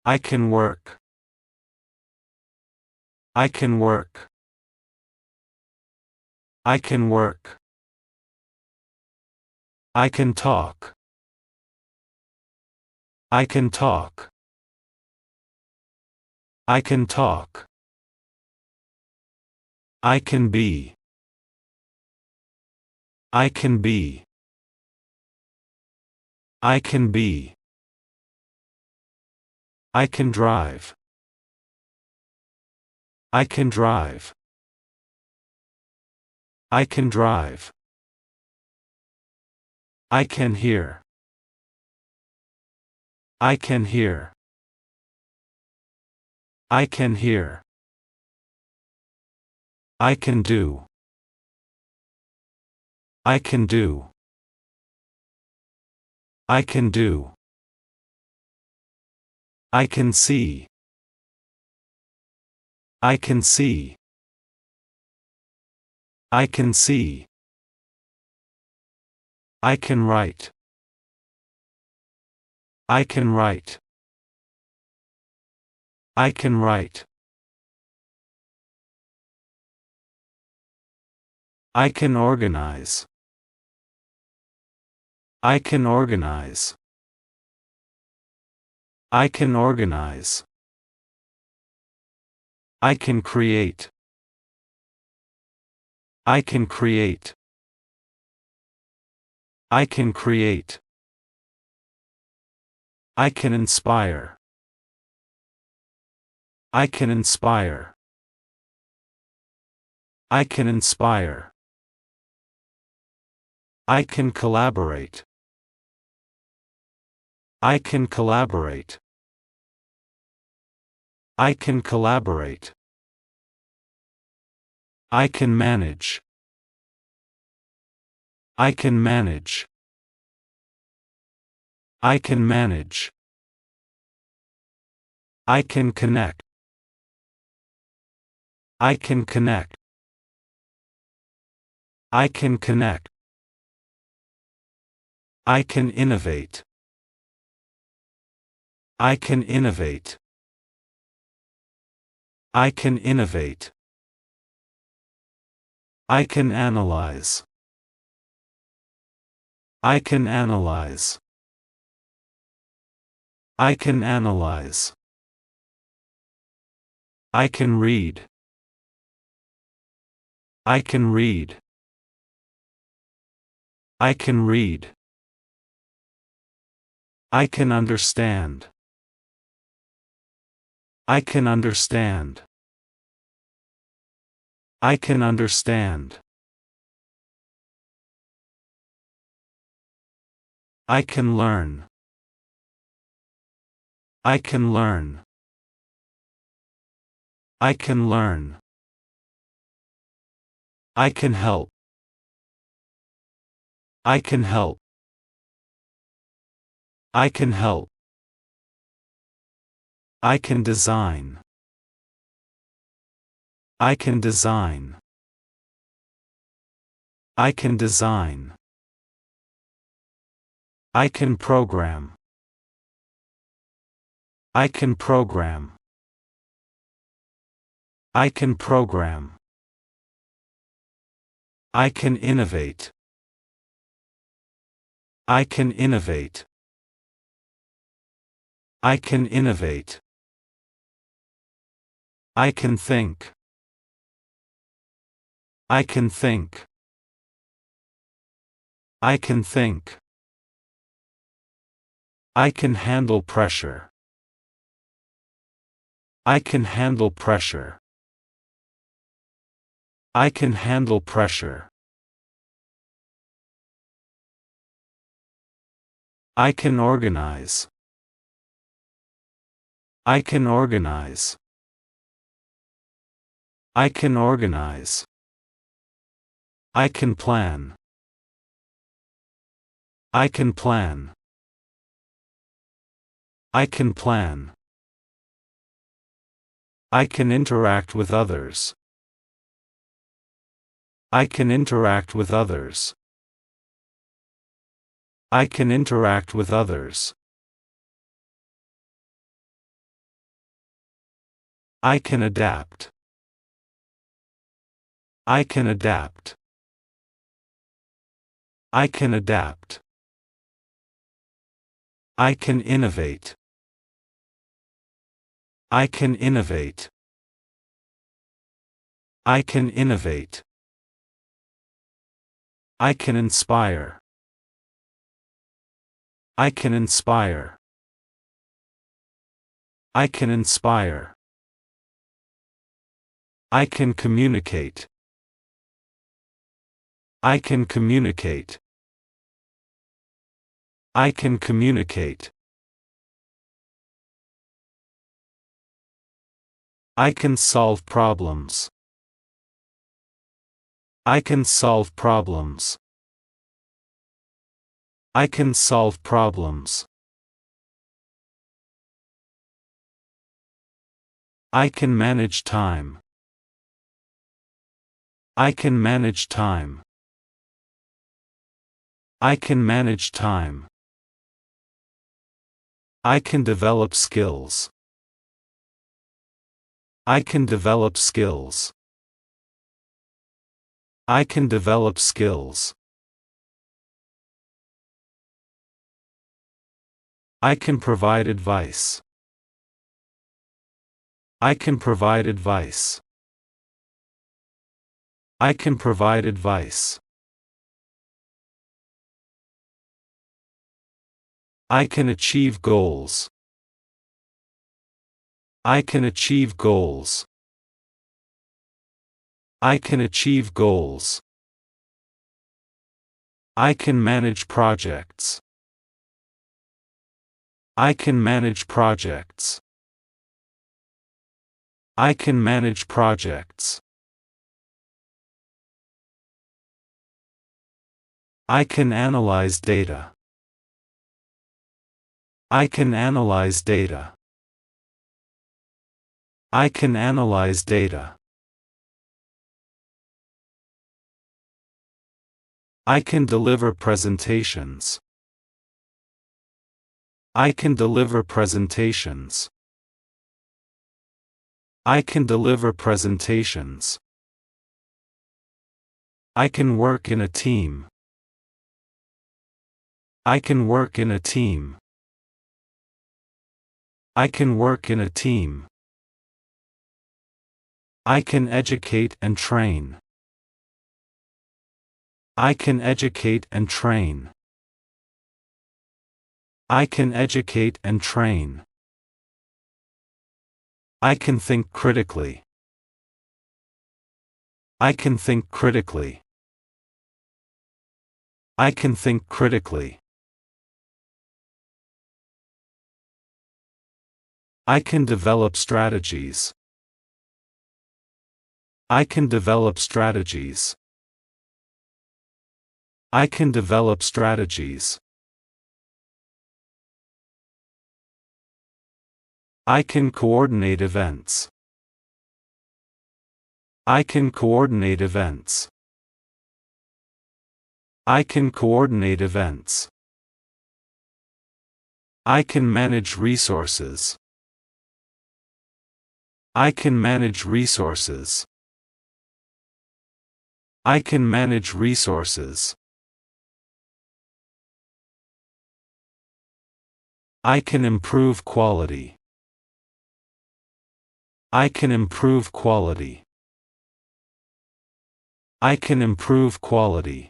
I can work. I can work. I can work. I can talk. I can talk. I can talk. I can be. I can be. I can be. I can drive. I can drive. I can drive. I can hear. I can hear. I can hear. I can do. I can do. I can do. I can see. I can see. I can see. I can write. I can write. I can write. I can organize. I can organize. I can organize. I can create. I can create. I can create. I can inspire. I can inspire. I can inspire. I can collaborate. I can collaborate. I can collaborate. I can manage. I can manage. I can manage. I can connect. I can connect. I can connect. I can innovate. I can innovate. I can innovate. I can analyze. I can analyze. I can analyze. I can read. I can read. I can read. I can understand. I can understand. I can understand. I can learn. I can learn. I can learn. I can help. I can help. I can help. I can design. I can design. I can design. I can program. I can program. I can program. I can innovate. I can innovate. I can innovate. I can think. I can think. I can think. I can handle pressure. I can handle pressure. I can handle pressure. I can organize. I can organize. I can organize. I can plan. I can plan. I can plan. I can interact with others. I can interact with others. I can interact with others. I can adapt. I can adapt. I can adapt. I can innovate. I can innovate. I can innovate. I can inspire. I can inspire. I can inspire. I can communicate. I can communicate. I can communicate. I can solve problems. I can solve problems. I can solve problems. I can manage time. I can manage time. I can manage time. I can develop skills. I can develop skills. I can develop skills. I can provide advice. I can provide advice. I can provide advice. I can achieve goals. I can achieve goals. I can achieve goals. I can manage projects. I can manage projects. I can manage projects. I can analyze data. I can analyze data. I can analyze data. I can deliver presentations. I can deliver presentations. I can deliver presentations. I can work in a team. I can work in a team. I can work in a team. I can educate and train. I can educate and train. I can educate and train. I can think critically. I can think critically. I can think critically. I can develop strategies. I can develop strategies. I can develop strategies. I can coordinate events. I can coordinate events. I can coordinate events. I can manage resources. I can manage resources. I can manage resources. I can improve quality. I can improve quality. I can improve quality.